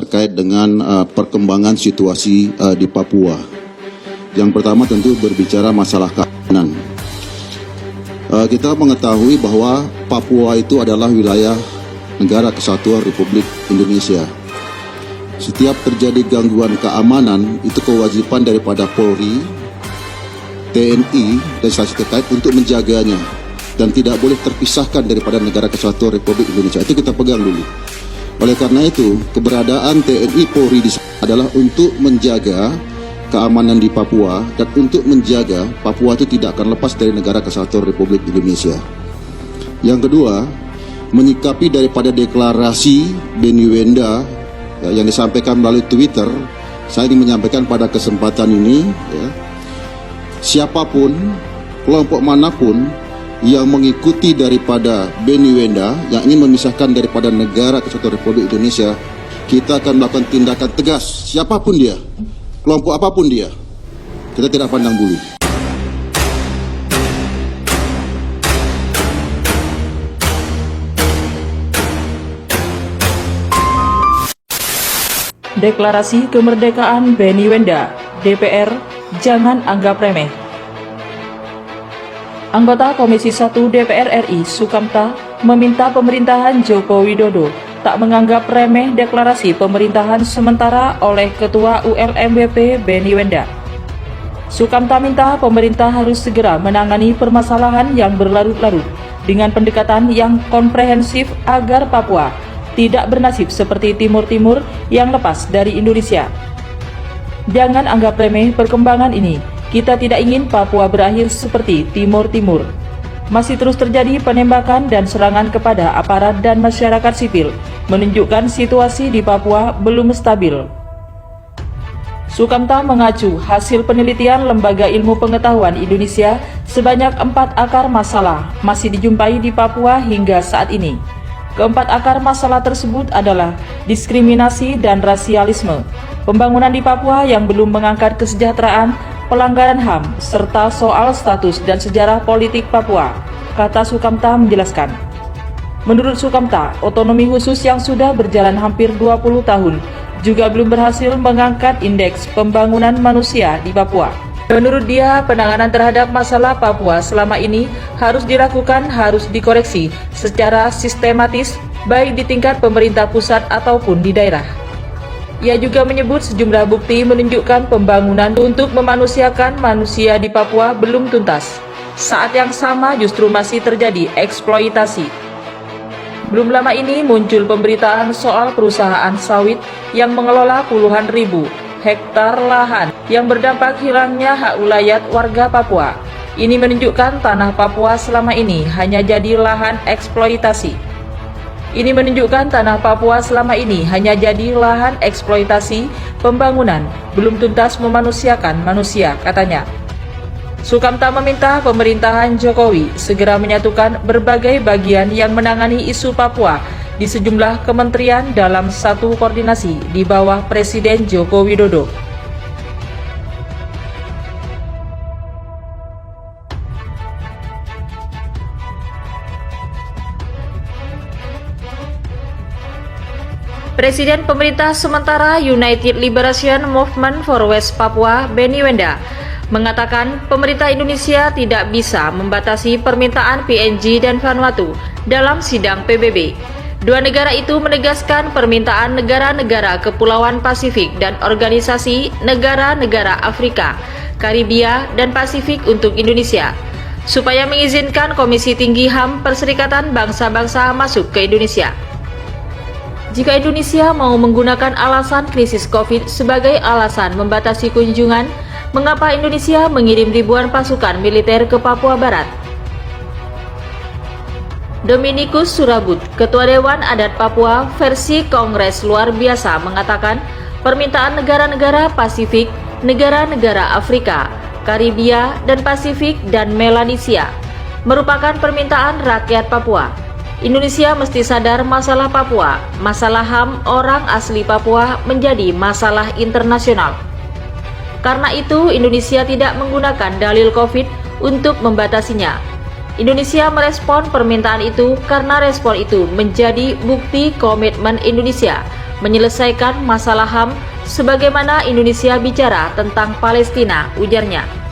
terkait dengan perkembangan situasi di Papua. Yang pertama tentu berbicara masalah keamanan. Kita mengetahui bahwa Papua itu adalah wilayah Negara Kesatuan Republik Indonesia. Setiap terjadi gangguan keamanan, itu kewajiban daripada Polri, TNI, dan instansi terkait untuk menjaganya dan tidak boleh terpisahkan daripada Negara Kesatuan Republik Indonesia. Itu kita pegang dulu. Oleh karena itu, keberadaan TNI Polri di sana adalah untuk menjaga keamanan di Papua dan untuk menjaga Papua itu tidak akan lepas dari Negara Kesatuan Republik Indonesia. Yang kedua, menyikapi daripada deklarasi Beni Wenda yang disampaikan melalui Twitter, saya ingin menyampaikan pada kesempatan ini, siapapun, kelompok manapun yang mengikuti daripada Beni Wenda yang ingin memisahkan daripada Negara Kesatuan Republik Indonesia, kita akan melakukan tindakan tegas, siapapun dia, kelompok apapun dia, kita tidak pandang bulu. Deklarasi Kemerdekaan Beni Wenda, DPR, jangan anggap remeh. Anggota Komisi 1 DPR RI Sukamta meminta pemerintahan Joko Widodo tak menganggap remeh deklarasi pemerintahan sementara oleh Ketua ULMWP Beni Wenda. Sukamta minta pemerintah harus segera menangani permasalahan yang berlarut-larut dengan pendekatan yang komprehensif agar Papua tidak bernasib seperti Timur-Timur yang lepas dari Indonesia. Jangan anggap remeh perkembangan ini. Kita tidak ingin Papua berakhir seperti Timur-Timur. Masih terus terjadi penembakan dan serangan kepada aparat dan masyarakat sipil, menunjukkan situasi di Papua belum stabil. Sukamta mengacu hasil penelitian Lembaga Ilmu Pengetahuan Indonesia, sebanyak 4 akar masalah masih dijumpai di Papua hingga saat ini. Keempat akar masalah tersebut adalah diskriminasi dan rasialisme, pembangunan di Papua yang belum mengangkat kesejahteraan, pelanggaran HAM, serta soal status dan sejarah politik Papua, kata Sukamta menjelaskan. Menurut Sukamta, otonomi khusus yang sudah berjalan hampir 20 tahun juga belum berhasil mengangkat indeks pembangunan manusia di Papua. Menurut dia, penanganan terhadap masalah Papua selama ini harus dikoreksi secara sistematis, baik di tingkat pemerintah pusat ataupun di daerah. Ia juga menyebut sejumlah bukti menunjukkan pembangunan untuk memanusiakan manusia di Papua belum tuntas. Saat yang sama justru masih terjadi eksploitasi. Belum lama ini muncul pemberitaan soal perusahaan sawit yang mengelola puluhan ribu hektar lahan yang berdampak hilangnya hak ulayat warga Papua. Ini menunjukkan tanah Papua selama ini hanya jadi lahan eksploitasi. Pembangunan, belum tuntas memanusiakan manusia, katanya. Sukamta meminta pemerintahan Jokowi segera menyatukan berbagai bagian yang menangani isu Papua di sejumlah kementerian dalam satu koordinasi di bawah Presiden Joko Widodo. Presiden Pemerintah Sementara United Liberation Movement for West Papua, Beni Wenda, mengatakan pemerintah Indonesia tidak bisa membatasi permintaan PNG dan Vanuatu dalam sidang PBB. Dua negara itu menegaskan permintaan negara-negara Kepulauan Pasifik dan Organisasi Negara-negara Afrika, Karibia, dan Pasifik untuk Indonesia, supaya mengizinkan Komisi Tinggi HAM Perserikatan Bangsa-Bangsa masuk ke Indonesia. Jika Indonesia mau menggunakan alasan krisis COVID sebagai alasan membatasi kunjungan, mengapa Indonesia mengirim ribuan pasukan militer ke Papua Barat? Dominikus Surabut, Ketua Dewan Adat Papua versi Kongres Luar Biasa, mengatakan permintaan negara-negara Pasifik, negara-negara Afrika, Karibia, dan Pasifik dan Melanesia merupakan permintaan rakyat Papua. Indonesia mesti sadar masalah Papua, masalah HAM orang asli Papua menjadi masalah internasional. Karena itu, Indonesia tidak menggunakan dalil COVID untuk membatasinya. Indonesia merespon permintaan itu karena respon itu menjadi bukti komitmen Indonesia menyelesaikan masalah HAM sebagaimana Indonesia bicara tentang Palestina, ujarnya.